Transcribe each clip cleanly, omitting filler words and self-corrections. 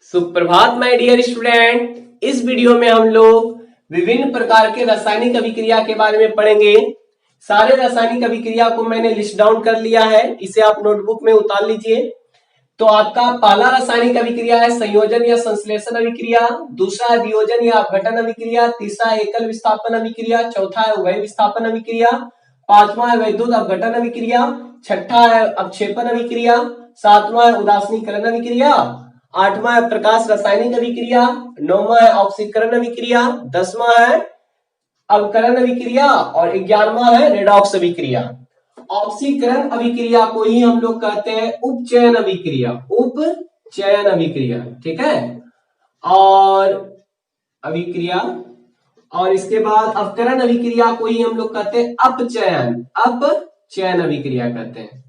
सुप्रभात my dear student. इस video में हम लोग विभिन्न प्रकार के रासायनिक अभिक्रिया के बारे में पढ़ेंगे। सारे रासायनिक अभिक्रिया को मैंने लिस्ट डाउन कर लिया है, इसे आप नोटबुक में उतार लीजिए। तो आपका पहला रासायनिक अभिक्रिया है संयोजन या संश्लेषण अभिक्रिया, दूसरा है वियोजन या अपघटन अभिक्रिया, तीसरा है एकल विस्थापन अभिक्रिया, चौथा है उभय विस्थापन अभिक्रिया, पांचवा है वैद्युत अपघटन अभिक्रिया, छठा है अवक्षेपण अभिक्रिया, सातवां है उदासीनीकरण अभिक्रिया, आठवां है प्रकाश रासायनिक अभिक्रिया, नौवां है ऑक्सीकरण अभिक्रिया, दसवां है अवकरण अभिक्रिया और 11वां है रेडॉक्स अभिक्रिया। ऑक्सीकरण अभिक्रिया को ही हम लोग कहते हैं उपचयन अभिक्रिया, उपचयन अभिक्रिया, ठीक है। और अभिक्रिया और इसके बाद अवकरण अभिक्रिया को ही हम लोग कहते हैं अपचयन अभिक्रिया कहते हैं,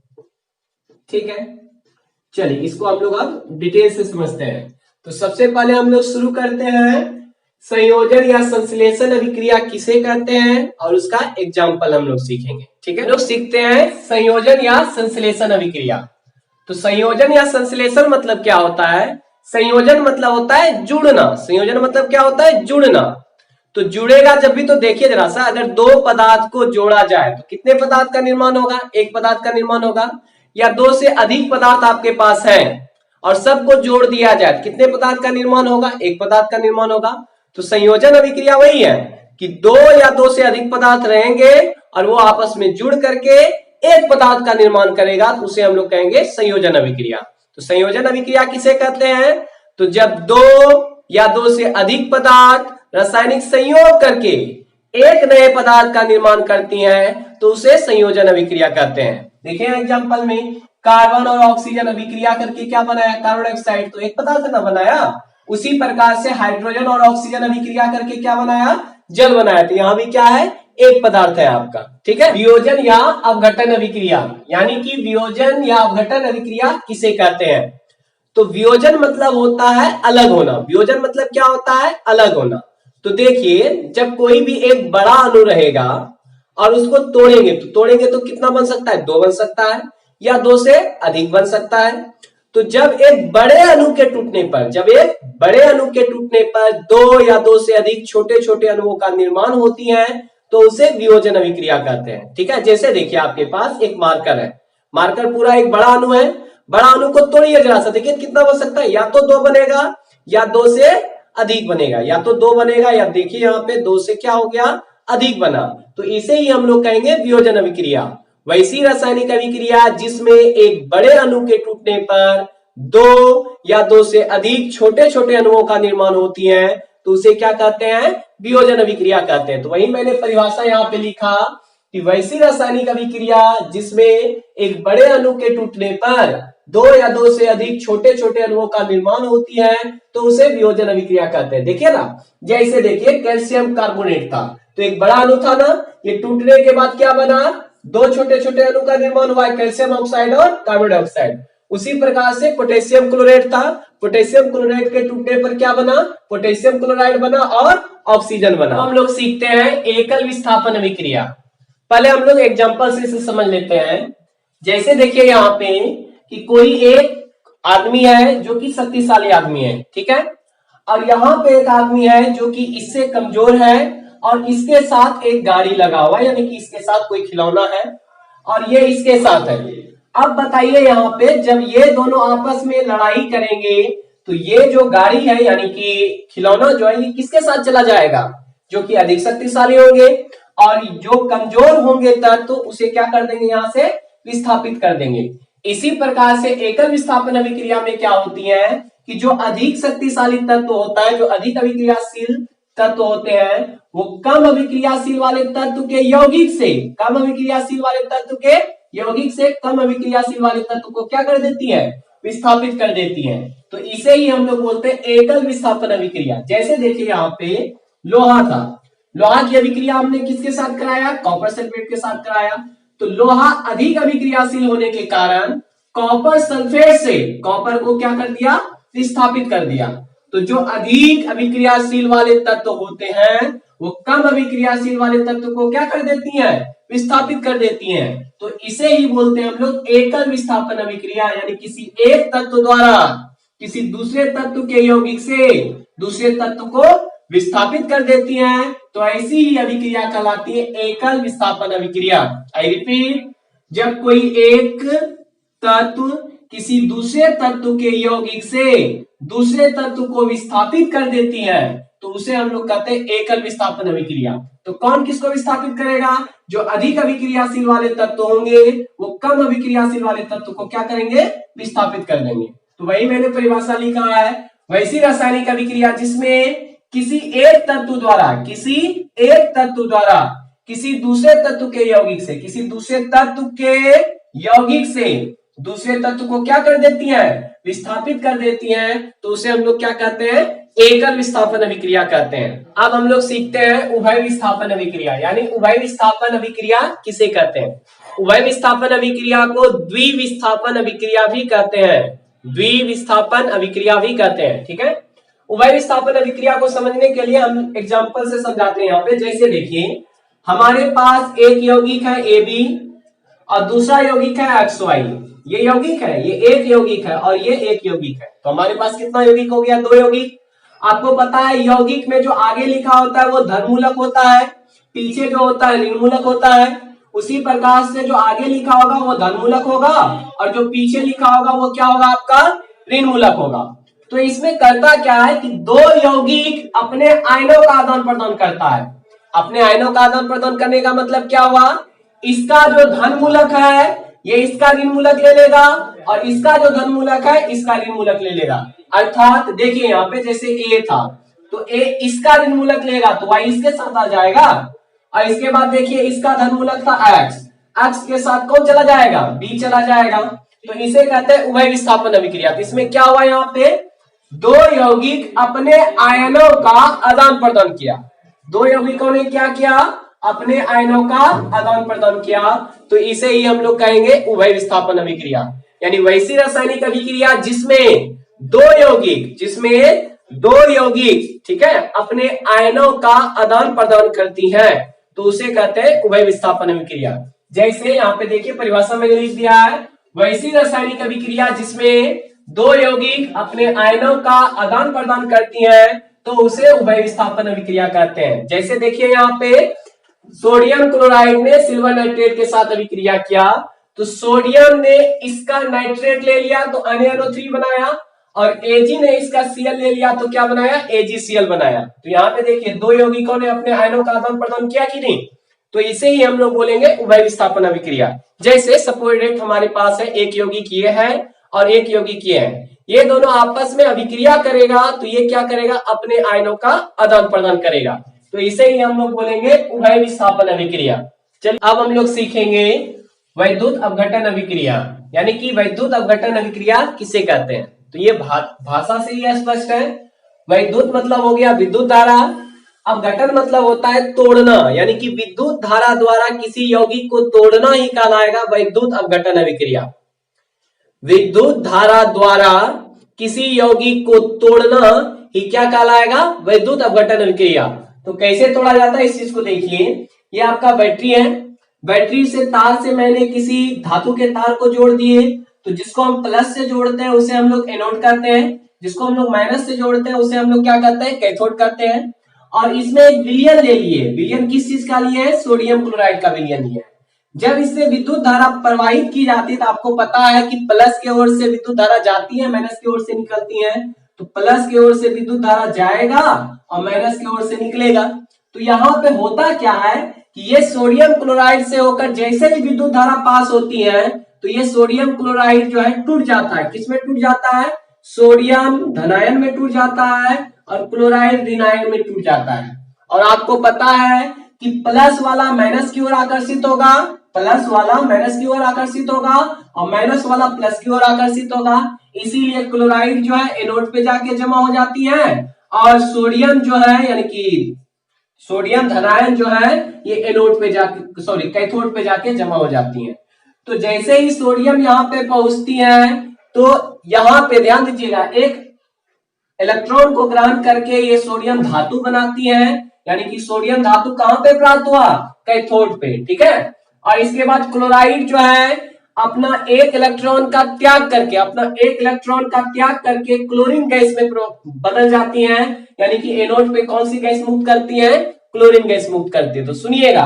ठीक है। चलिए इसको हम लोग अब डिटेल से समझते हैं। तो सबसे पहले हम लोग शुरू करते हैं संयोजन या संश्लेषण अभिक्रिया किसे कहते हैं और उसका एग्जाम्पल हम लोग सीखेंगे, ठीक है। लोग सीखते हैं संयोजन या संश्लेषण अभिक्रिया। तो संयोजन या संश्लेषण मतलब क्या होता है? संयोजन मतलब होता है जुड़ना। संयोजन मतलब क्या होता है? जुड़ना। तो जुड़ेगा जब भी, तो देखिए जरा सा, अगर दो पदार्थ को जोड़ा जाए तो कितने पदार्थ का निर्माण होगा? एक पदार्थ का निर्माण होगा। या दो से अधिक पदार्थ आपके पास हैं और सबको जोड़ दिया जाए, कितने पदार्थ का निर्माण होगा? एक पदार्थ का निर्माण होगा। तो संयोजन अभिक्रिया वही है कि दो या दो से अधिक पदार्थ रहेंगे और वो आपस में जुड़ करके एक पदार्थ का निर्माण करेगा, तो उसे हम लोग कहेंगे संयोजन अभिक्रिया। तो संयोजन अभिक्रिया किसे कहते हैं? तो जब दो या दो से अधिक पदार्थ रासायनिक संयोग करके एक नए पदार्थ का निर्माण करती हैं तो उसे संयोजन अभिक्रिया कहते हैं। देखिए एग्जांपल में कार्बन और ऑक्सीजन अभिक्रिया करके क्या बनाया? Carbon dioxide. तो एक पदार्थ ना बनाया। उसी प्रकार से हाइड्रोजन और ऑक्सीजन अभिक्रिया करके क्या बनाया? जल बनाया। तो यहां भी क्या है? एक पदार्थ है आपका, ठीक है। वियोजन या अपघटन अभिक्रिया, यानी कि वियोजन या अपघटन अभिक्रिया किसे कहते हैं? तो वियोजन मतलब होता है अलग होना। वियोजन मतलब क्या होता है? अलग होना। तो देखिए जब कोई भी एक बड़ा अणु रहेगा और उसको तोड़ेंगे तो कितना बन सकता है? दो बन सकता है या दो से अधिक बन सकता है। तो जब एक बड़े अणु के टूटने पर दो या दो से अधिक छोटे छोटे अणुओं का निर्माण होती है तो उसे वियोजन अभिक्रिया कहते हैं, ठीक है। जैसे देखिए आपके पास एक मार्कर है, मार्कर पूरा एक बड़ा अणु है। बड़ा अणु को तोड़िए जरा सा, देखिए कितना बन सकता है? या तो दो बनेगा या दो से अधिक बनेगा, या तो दो बनेगा या देखिए यहाँ पे दो से क्या हो गया? अधिक बना। तो इसे ही हम लोग कहेंगे वियोजन अभिक्रिया। वैसी रासायनिक अभिक्रिया जिसमें एक बड़े अणु के टूटने पर दो या दो से अधिक छोटे छोटे अणुओं का निर्माण होती है तो उसे क्या कहते हैं? वियोजन अभिक्रिया कहते हैं। तो वही मैंने परिभाषा यहाँ पे लिखा कि वैसी रासायनिक अभिक्रिया जिसमें एक बड़े अणु के टूटने पर दो या दो से अधिक छोटे छोटे अणुओं का निर्माण होती है तो उसे वियोजन अभिक्रिया कहते हैं। देखिए ना, जैसे देखिए कैल्शियम कार्बोनेट था, तो एक बड़ा अणु था ना, ये टूटने के बाद क्या बना? दो छोटे छोटे अणु का निर्माण हुआ, कैल्शियम ऑक्साइड और कार्बन डाइऑक्साइड। उसी प्रकार से पोटेशियम क्लोराइड था, पोटेशियम क्लोराइड के टूटने पर क्या बना? पोटेशियम क्लोराइड बना और ऑक्सीजन बना। हम लोग सीखते हैं एकल विस्थापन अभिक्रिया। पहले हम लोग एग्जांपल से इसे समझ लेते हैं। जैसे देखिए यहाँ पे कि कोई एक आदमी है जो कि शक्तिशाली आदमी है, ठीक है। और यहाँ पे एक आदमी है जो कि इससे कमजोर है और इसके साथ एक गाड़ी लगा हुआ है, यानी कि इसके साथ कोई खिलौना है और ये इसके साथ है। अब बताइए यहाँ पे जब ये दोनों आपस में लड़ाई करेंगे तो ये जो गाड़ी है यानी कि खिलौना जो है ये किसके साथ चला जाएगा? जो कि अधिक शक्तिशाली होंगे, और जो कमजोर होंगे तब तो उसे क्या कर देंगे? यहाँ से विस्थापित कर देंगे। इसी प्रकार से एकल विस्थापन अभिक्रिया में क्या होती है कि जो अधिक शक्तिशाली तत्व होता है, जो अधिक अभिक्रियाशील तत्व होते हैं, वो कम अभिक्रियाशील वाले तत्व के यौगिक से कम अभिक्रियाशील वाले तत्व के यौगिक से कम अभिक्रियाशील वाले तत्व को क्या कर देती है? विस्थापित कर देती है। तो इसे ही हम लोग बोलते हैं एकल विस्थापन अभिक्रिया। जैसे देखिए यहाँ पे लोहा था, लोहा की अभिक्रिया हमने किसके साथ कराया? कॉपर सल्फेट के साथ कराया। तो लोहा अधिक अभिक्रियाशील होने के कारण कॉपर सल्फेट से कॉपर को क्या कर दिया? विस्थापित कर दिया। तो जो अधिक अभिक्रियाशील वाले तत्व होते हैं वो कम अभिक्रियाशील वाले तत्व को क्या कर देती हैं? विस्थापित कर देती हैं। तो इसे ही बोलते हैं हम लोग एकल विस्थापन अभिक्रिया, यानी किसी एक तत्व द्वारा किसी दूसरे तत्व के यौगिक से दूसरे तत्व को विस्थापित कर देती हैं, तो ऐसी ही अभिक्रिया कहलाती है एकल विस्थापन अभिक्रिया। आई रिपीट, जब कोई एक तत्व किसी दूसरे तत्व के यौगिक से दूसरे तत्व को विस्थापित कर देती है तो उसे हम लोग कहते हैं एकल विस्थापन अभिक्रिया। तो कौन किसको विस्थापित करेगा? जो अधिक अभिक्रियाशील वाले तत्व होंगे वो कम अभिक्रियाशील वाले तत्व को क्या करेंगे? विस्थापित कर देंगे। तो वही मैंने परिभाषा लिखा है, वैसी रासायनिक अभिक्रिया जिसमें किसी एक तत्व द्वारा किसी दूसरे तत्व के यौगिक से दूसरे तत्व को क्या कर देती है? विस्थापित कर देती हैं, तो उसे हम लोग क्या कहते हैं? एकल विस्थापन अभिक्रिया कहते हैं। अब हम लोग सीखते हैं उभय विस्थापन अभिक्रिया, यानी उभय विस्थापन अभिक्रिया किसे कहते हैं? उभय विस्थापन अभिक्रिया को द्विविस्थापन अभिक्रिया भी कहते हैं, द्विविस्थापन अभिक्रिया भी कहते हैं। ठीक है, उभय विस्थापन अभिक्रिया को समझने के लिए हम एग्जांपल से समझाते हैं। यहाँ पे जैसे देखिए, हमारे पास एक यौगिक है AB और दूसरा यौगिक है XY। ये यौगिक है, ये एक यौगिक है और ये एक यौगिक है, तो हमारे पास कितना यौगिक हो गया? 2 यौगिक। आपको पता है यौगिक में जो आगे लिखा होता है वो धनमूलक होता है, पीछे जो होता है ऋणमूलक होता है। उसी प्रकार से जो आगे लिखा होगा वो धनमूलक होगा और जो पीछे लिखा होगा वो क्या होगा? आपका ऋणमूलक होगा। तो इसमें करता क्या है कि 2 यौगिक अपने आयनों का आदान प्रदान करता है। अपने आयनों का आदान प्रदान करने का मतलब क्या हुआ? इसका जो धनमूलक है ये इसका ऋणमूलक ले लेगा और इसका जो धनमूलक है इसका ऋणमूलक ले लेगा। अर्थात देखिए यहाँ पे जैसे A था तो A इसका ऋणमूलक लेगा तो Y इसके साथ आ जाएगा, और इसके बाद देखिए इसका धनमूलक था X के साथ कौन चला जाएगा? B चला जाएगा। तो इसे कहते हैं उभय विस्थापन अभिक्रिया। तो इसमें क्या हुआ? यहाँ पे 2 यौगिक अपने आयनों का आदान प्रदान किया। 2 यौगिकों ने क्या किया? अपने आयनों का आदान प्रदान किया, तो इसे ही हम लोग कहेंगे उभय विस्थापन अभिक्रिया। यानी वैसी रासायनिक अभिक्रिया जिसमें 2 यौगिक ठीक है अपने आयनों का आदान प्रदान करती हैं, तो उसे कहते हैं उभय विस्थापन अभिक्रिया। जैसे यहाँ पे देखिए परिभाषा में लिख दिया है, वैसी रासायनिक अभिक्रिया जिसमें 2 यौगिक अपने आयनों का आदान प्रदान करती हैं तो उसे उभय विस्थापन अभिक्रिया कहते हैं। जैसे देखिए यहाँ पे सोडियम क्लोराइड ने सिल्वर नाइट्रेट के साथ अभिक्रिया किया, तो सोडियम ने इसका नाइट्रेट ले लिया तो NaNO3 बनाया और Ag ने इसका Cl ले लिया तो क्या बनाया? AgCl बनाया। तो यहाँ पे देखिए 2 यौगिकों ने अपने आयनों का आदान प्रदान किया कि नहीं? तो इसे ही हम लोग बोलेंगे उभय विस्थापन अभिक्रिया। जैसे सपोजिट हमारे पास है, एक यौगिक ये है और एक यौगिक ये है, ये दोनों आपस में अभिक्रिया करेगा तो ये क्या करेगा? अपने आयनों का आदान प्रदान करेगा, तो इसे ही हम लोग बोलेंगे उभय विस्थापन अभिक्रिया। चलिए अब हम लोग सीखेंगे वैद्युत अपघटन अभिक्रिया, यानी कि वैद्युत अपघटन अभिक्रिया किसे कहते हैं? तो ये भाषा से ही स्पष्ट है। वैद्युत मतलब हो गया विद्युत धारा, अपघटन मतलब होता है तोड़ना, यानी कि विद्युत धारा द्वारा किसी यौगिक को तोड़ना ही कहलाएगा वैद्युत अपघटन अभिक्रिया। विद्युत धारा द्वारा किसी यौगिक को तोड़ना ही क्या कहलाएगा? वैद्युत अपघटन अभिक्रिया। तो कैसे तोड़ा जाता है इस चीज को देखिए, ये आपका बैटरी है, बैटरी से तार से मैंने किसी धातु के तार को जोड़ दिए, तो जिसको हम प्लस से जोड़ते हैं उसे हम लोग एनोड कहते हैं, जिसको हम लोग माइनस से जोड़ते हैं उसे हम लोग क्या कहते हैं? कैथोड कहते हैं। और इसमें एक विलयन ले लिए, विलयन किस चीज का लिए है? सोडियम क्लोराइड का विलयन लिया है। जब इससे विद्युत धारा प्रवाहित की जाती है तो आपको पता है कि प्लस की ओर से विद्युत धारा जाती है, माइनस की ओर से निकलती है, तो प्लस की ओर से विद्युत धारा जाएगा और माइनस की ओर से निकलेगा। तो यहाँ पे होता क्या है कि ये सोडियम क्लोराइड से होकर जैसे ही विद्युत धारा पास होती है तो ये सोडियम क्लोराइड जो है टूट जाता है। किसमें टूट जाता है? सोडियम धनायन में टूट जाता है और क्लोराइड ऋणायन में टूट जाता है। और आपको पता है कि प्लस वाला माइनस की ओर आकर्षित होगा, प्लस वाला माइनस की ओर आकर्षित होगा और माइनस वाला प्लस की ओर आकर्षित होगा, इसीलिए क्लोराइड जो है एनोड पे जाके जमा हो जाती है और सोडियम जो है यानी कि सोडियम धनायन जो है ये एनोड पे जाके कैथोड पे जाके जमा हो जाती है। तो जैसे ही सोडियम यहाँ पे पहुंचती है तो यहाँ पे ध्यान दीजिएगा, एक इलेक्ट्रॉन को ग्रहण करके ये सोडियम धातु बनाती है, यानी कि सोडियम धातु कहां पे प्राप्त हुआ? कैथोड पे। ठीक है, और इसके बाद क्लोराइड जो है अपना एक इलेक्ट्रॉन का त्याग करके क्लोरीन गैस में बदल जाती हैं, यानी कि एनोड पे कौन सी गैस मुक्त करती है? क्लोरीन गैस मुक्त करती है। तो सुनिएगा,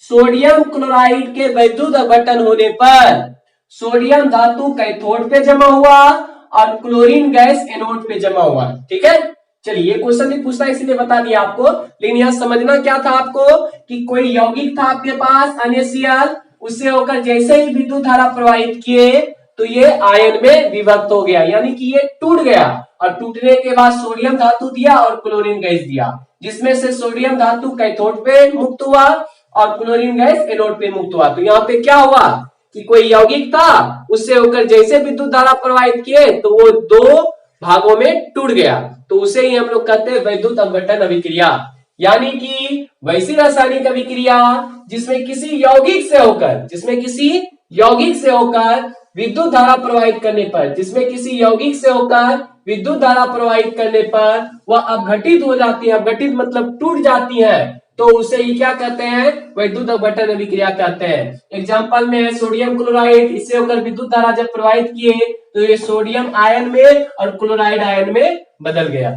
सोडियम क्लोराइड के वैद्युत अपघटन होने पर सोडियम धातु कैथोड पे जमा हुआ और क्लोरीन गैस एनोड पे जमा हुआ। ठीक है, चलिए ये क्वेश्चन नहीं पूछता इसलिए बता दिया आपको, लेकिन यहां समझना क्या था आपको कि कोई यौगिक था आपके पास NaCl, उससे होकर जैसे ही विद्युत धारा प्रवाहित किए तो ये आयन में विभक्त हो गया, यानी कि ये टूट गया और टूटने के बाद सोडियम धातु दिया और क्लोरीन गैस दिया, जिसमें से सोडियम धातु कैथोड पे मुक्त हुआ और क्लोरीन गैस एनोड पे मुक्त हुआ। तो यहाँ पे क्या हुआ कि कोई यौगिक था, उससे होकर जैसे विद्युत धारा प्रवाहित किए तो वो दो भागों में टूट गया, तो उसे ही हम लोग कहते हैं वैद्युत अपघटन अभिक्रिया। यानी कि वैसी रासायनिक अभिक्रिया जिसमें किसी यौगिक से होकर विद्युत धारा प्रवाहित करने पर वह अपघटित हो जाती है, अपघटित मतलब टूट जाती है, तो उसे ही क्या कहते हैं? वैद्युत अपघटन अभिक्रिया कहते हैं। एग्जाम्पल में है सोडियम क्लोराइड, इससे होकर विद्युत धारा जब प्रवाहित किए तो ये सोडियम आयन में और क्लोराइड आयन में बदल गया।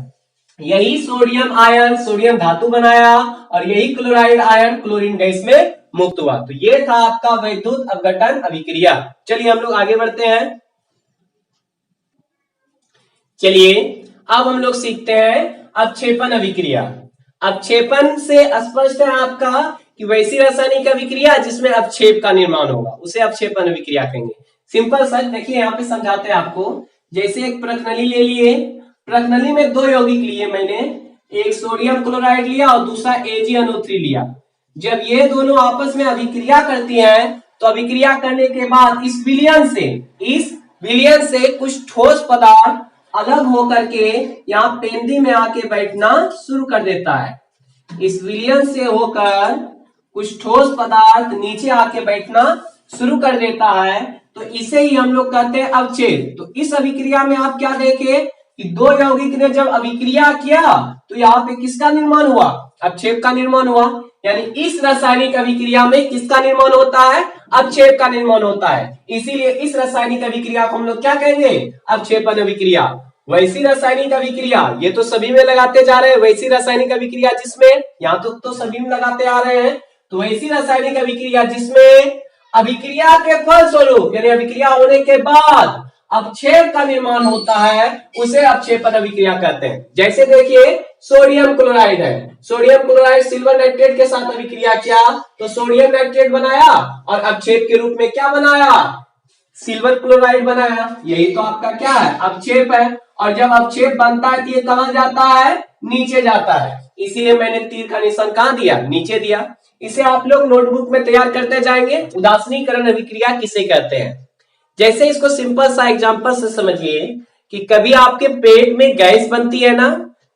यही सोडियम आयन सोडियम धातु बनाया और यही क्लोराइड आयन क्लोरीन गैस में मुक्त हुआ। तो ये था आपका वैद्युत अपघटन अभिक्रिया। चलिए हम लोग आगे बढ़ते हैं। चलिए अब हम लोग सीखते हैं अवक्षेपण अभिक्रिया। अवक्षेपण से स्पष्ट है आपका कि वैसी रासायनिक अभिक्रिया जिसमें अवक्षेप का निर्माण होगा उसे अवक्षेपण अभिक्रिया कहेंगे। सिंपल सच देखिए, यहाँ पे समझाते हैं आपको। जैसे एक प्रश्नली ले लिए, प्रश्नली में दो यौगिक लिए मैंने, एक सोडियम क्लोराइड लिया और दूसरा AgNO3 लिया। जब ये दोनों आपस में अभिक्रिया करती हैं तो अभिक्रिया करने के बाद इस विलयन से कुछ ठोस पदार्थ अलग होकर के यहाँ पेंदी में आके बैठना शुरू कर देता है। इस विलयन से होकर कुछ ठोस पदार्थ नीचे आके बैठना शुरू कर देता है, तो इसे ही हम लोग कहते हैं अवक्षेप। तो इस अभिक्रिया में आप क्या देखें कि दो यौगिक ने जब अभिक्रिया किया तो यहाँ पे किसका निर्माण हुआ? अवक्षेप का निर्माण हुआ। यानी इस रासायनिक अभिक्रिया में किसका निर्माण होता है? अवक्षेप का निर्माण होता है। इसीलिए इस रासायनिक अभिक्रिया को हम लोग क्या कहेंगे? अवक्षेपण अभिक्रिया। वैसी रासायनिक अभिक्रिया, ये तो सभी में लगाते जा रहे हैं, वैसी रासायनिक अभिक्रिया जिसमें, यहाँ तो सभी में लगाते आ रहे हैं, तो वैसी रासायनिक अभिक्रिया जिसमें अभिक्रिया के फलस्वरूप यानी अभिक्रिया होने के बाद अवक्षेप का निर्माण होता है, उसे अवक्षेपण अभिक्रिया कहते हैं। जैसे देखिए सोडियम क्लोराइड है, सोडियम क्लोराइड सिल्वर नाइट्रेट के साथ अभिक्रिया किया तो सोडियम नाइट्रेट बनाया और अवक्षेप के रूप में क्या बनाया? सिल्वर क्लोराइड बनाया। यही तो आपका क्या है? अवक्षेप है। और जब अवक्षेप बनता है तो ये कहां जाता है? नीचे जाता है। इसीलिए मैंने तीर का निशान कहां दिया? नीचे दिया। इसे आप लोग नोटबुक में तैयार करते जाएंगे। उदासीनीकरण अभिक्रिया किसे कहते हैं? जैसे इसको सिंपल सा एग्जांपल से समझिए कि कभी आपके पेट में गैस बनती है ना,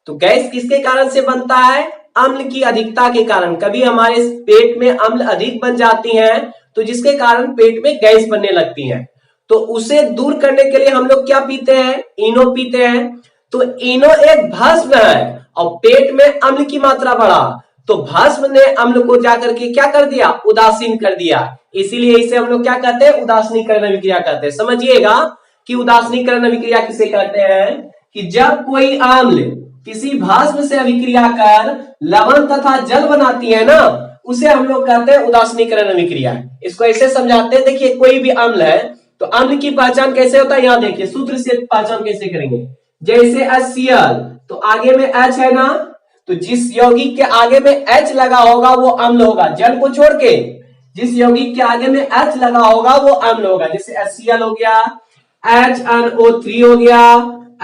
तो गैस किसके कारण से बनता है? अम्ल की अधिकता के कारण। कभी हमारे पेट में अम्ल अधिक बन जाती हैं तो जिसके कारण पेट में गैस बनने लगती है, तो उसे दूर करने के लिए हम लोग क्या पीते हैं? इनो पीते हैं। तो इनो एक भस्म है और पेट में अम्ल की मात्रा बढ़ा तो भस्म ने अम्ल को जाकर के क्या कर दिया? उदासीन कर दिया। इसीलिए इसे हम लोग क्या कहते हैं? उदासीनीकरण अभिक्रिया कहते हैं। समझिएगा कि उदासीनीकरण अभिक्रिया किसे कहते हैं कि जब कोई अम्ल किसी भस्म से अभिक्रिया कर लवण तथा जल बनाती है ना, उसे हम लोग कहते हैं उदासीनीकरण अभिक्रिया। इसको ऐसे समझाते हैं, देखिए कोई भी अम्ल है तो अम्ल की पहचान कैसे होता है? यहाँ देखिए सूत्र से पहचान कैसे करेंगे। जैसे HCl तो आगे में H है ना, तो जिस यौगिक के आगे में H लगा होगा वो अम्ल होगा। जल को छोड़ के जिस यौगिक के आगे में H लगा होगा वो अम्ल होगा। जैसे HCl हो गया, HNO3 हो गया,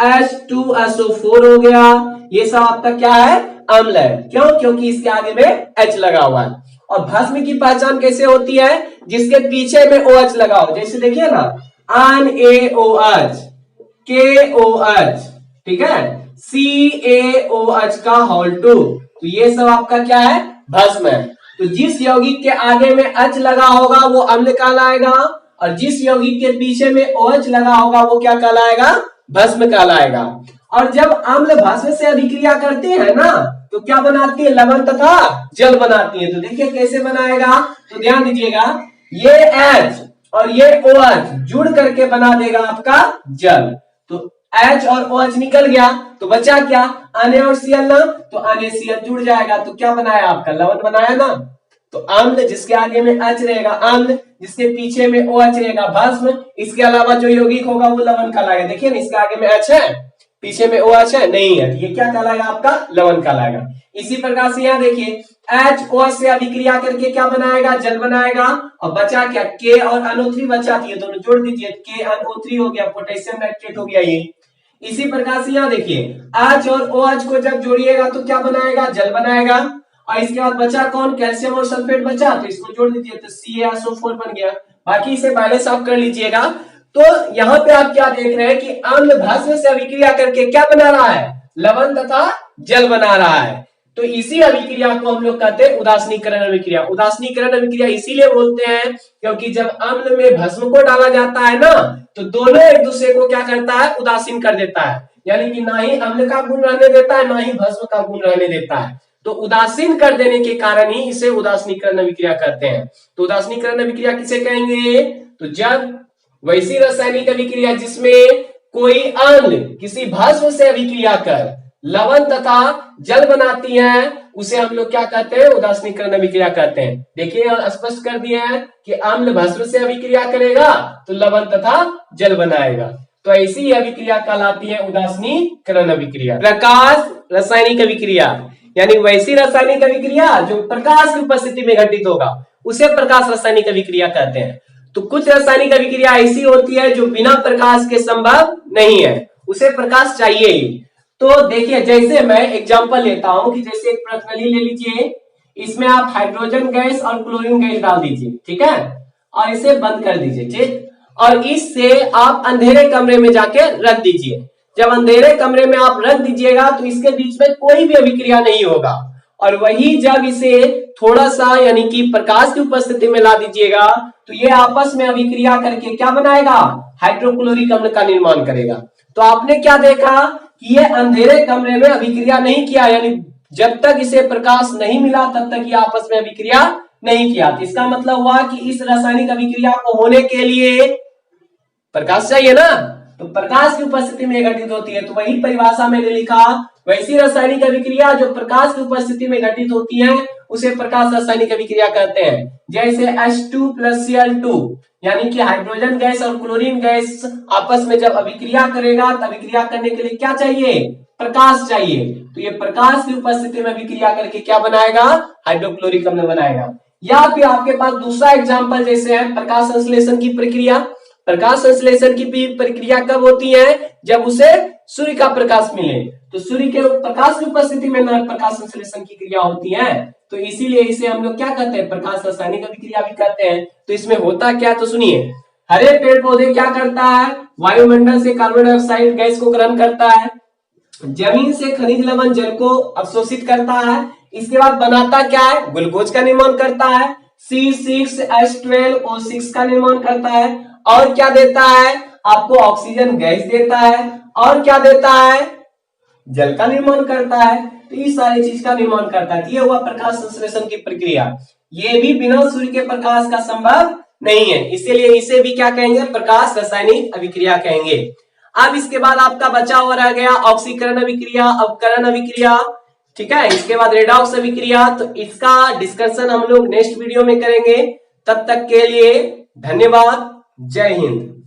H2SO4 हो गया, ये सब आपका क्या है? अम्ल है। क्यों? क्योंकि इसके आगे में H लगा हुआ है। और भस्म की पहचान कैसे होती है? जिसके पीछे में OH लगा हो। जैसे देखिए ना NaOH, KOH, ठीक है, CaOH का होल 2, तो ये सब आपका क्या है? भस्म है। तो जिस यौगिक के आगे में H लगा होगा वो अम्ल कहलाएगा और जिस यौगिक के पीछे में OH लगा होगा वो क्या कहलाएगा? भस्म कहलाएगा। और जब अम्ल भस्म से अभिक्रिया करते हैं ना तो क्या बनाती है? लवण तथा जल बनाती है। तो देखिए कैसे बनाएगा, तो ध्यान दीजिएगा, ये H और ये OH जुड़ करके बना देगा आपका जल। तो H और OH निकल गया तो बचा क्या, Na और Cl ना, तो NaCl जुड़ जाएगा तो क्या बनाया आपका लवण बनाया ना। तो अम्ल जिसके आगे में H रहेगा अम्ल, जिसके पीछे में OH रहेगा भस्म, इसके अलावा जो यौगिक होगा वो लवण कहलाएगा। देखिए ना, इसके आगे में H है, पीछे में OH है, नहीं है, तो ये क्या कहलाएगा आपका लवण कहलाएगा। इसी प्रकार से यहाँ देखिए HOH से अभिक्रिया करके क्या बनाएगा, जल बनाएगा। और बचा क्या, K और NO3 बचा, ये दोनों जोड़ दीजिए, KNO3 हो गया, पोटेशियम नाइट्रेट हो गया ये। इसी प्रकार से यहाँ देखिए H और OH को जब जोड़िएगा तो क्या बनाएगा, जल बनाएगा। और इसके बाद बचा कौन, कैल्शियम और सल्फेट बचा, तो इसको जोड़ दीजिए तो CaSO4 बन गया। बाकी इसे बैलेंस आप कर लीजिएगा। तो यहाँ पे आप क्या देख रहे हैं कि अम्ल भस्म से अभिक्रिया करके क्या बना रहा है, लवण तथा जल बना रहा है। तो इसी अभिक्रिया को हम लोग कहते हैं उदासीनीकरण अभिक्रिया। उदासीनीकरण अभिक्रिया इसीलिए बोलते हैं क्योंकि जब अम्ल में भस्म को डाला जाता है ना, तो दोनों एक दूसरे को क्या करता है, उदासीन कर देता है। यानी कि ना ही अम्ल का गुण रहने देता है, ना ही भस्म का गुण रहने देता है। तो उदासीन कर देने के कारण ही इसे उदासीनीकरण अभिक्रिया कहते हैं। तो उदासीनीकरण अभिक्रिया किसे कहेंगे, तो जब वैसी रासायनिक अभिक्रिया जिसमें कोई अम्ल किसी भस्म से अभिक्रिया कर लवण तथा जल बनाती है, उसे हम लोग क्या कहते हैं, उदासीनीकरण अभिक्रिया कहते हैं। देखिए स्पष्ट कर दिए हैं कि अम्ल भस्म से अभिक्रिया करेगा तो लवण तथा जल बनाएगा। तो ऐसी अभिक्रिया कहलाती है उदासीनीकरण अभिक्रिया। प्रकाश रासायनिक अभिक्रिया यानी वैसी रासायनिक अभिक्रिया जो प्रकाश की उपस्थिति में घटित होगा उसे प्रकाश रासायनिक अभिक्रिया कहते हैं। तो कुछ रासायनिक अभिक्रिया ऐसी होती है जो बिना प्रकाश के संभव नहीं है, उसे प्रकाश चाहिए ही। तो देखिए जैसे मैं एग्जांपल लेता हूं कि जैसे एक प्रणाली ले लीजिए, इसमें आप हाइड्रोजन गैस और क्लोरीन गैस डाल दीजिए, ठीक है, और इसे बंद कर दीजिए, ठीक। और इससे आप अंधेरे कमरे में जाके रख दीजिए। जब अंधेरे कमरे में आप रख दीजिएगा तो इसके बीच में कोई भी अभिक्रिया नहीं होगा। और वही जब इसे थोड़ा सा यानी कि प्रकाश की उपस्थिति में ला दीजिएगा तो ये आपस में अभिक्रिया करके क्या बनाएगा, हाइड्रोक्लोरिक अम्ल का निर्माण करेगा। तो आपने क्या देखा कि ये अंधेरे कमरे में अभिक्रिया नहीं किया, यानी जब तक इसे प्रकाश नहीं मिला तब तक ये आपस में अभिक्रिया नहीं किया। तो इसका मतलब हुआ कि इस रासायनिक अभिक्रिया को होने के लिए प्रकाश चाहिए ना, तो प्रकाश की उपस्थिति में घटित होती है। तो वही परिभाषा मैंने लिखा, वैसी रासायनिक अभिक्रिया जो प्रकाश की उपस्थिति में घटित होती है उसे प्रकाश रासायनिक अभिक्रिया कहते हैं। जैसे H2 + Cl2 यानी कि हाइड्रोजन गैस और क्लोरीन गैस आपस में जब अभिक्रिया करेगा तो अभिक्रिया करने के लिए क्या चाहिए, प्रकाश चाहिए। तो ये प्रकाश की उपस्थिति में अभिक्रिया करके क्या बनाएगा, हाइड्रोक्लोरिक अम्ल बनाएगा। या फिर आपके पास दूसरा एग्जाम्पल जैसे है प्रकाश संश्लेषण की प्रक्रिया। प्रकाश संश्लेषण की प्रक्रिया कब होती है, जब उसे सूर्य का प्रकाश मिले। तो सूर्य के प्रकाश की उपस्थिति में प्रकाश संश्लेषण की क्रिया होती है, तो इसीलिए इसे हम लोग क्या कहते हैं, प्रकाश रासायनिक अभिक्रिया भी कहते हैं। तो इसमें होता क्या, तो सुनिए, हरे पेड़ पौधे क्या करता है, वायुमंडल से कार्बन डाइऑक्साइड गैस को ग्रहण करता है, जमीन से खनिज लवण जल को अवशोषित करता है, इसके बाद बनाता क्या है, ग्लूकोज का निर्माण करता है, C6H12O6 का निर्माण करता है, और क्या देता है आपको, ऑक्सीजन गैस देता है, और क्या देता है, जल का निर्माण करता है। तो इस सारी चीज का निर्माण करता है। ये हुआ प्रकाश संश्लेषण की प्रक्रिया। ये भी बिना सूर्य के प्रकाश का संभव नहीं है, इसीलिए इसे भी क्या कहेंगे, प्रकाश रासायनिक अभिक्रिया कहेंगे। अब इसके बाद आपका बचा हुआ रह गया ऑक्सीकरण अभिक्रिया, अवकरण अभिक्रिया, ठीक है। इसके बाद रेडॉक्स अभिक्रिया। तो इसका डिस्कशन हम लोग नेक्स्ट वीडियो में करेंगे। तब तक के लिए धन्यवाद, जय हिंद।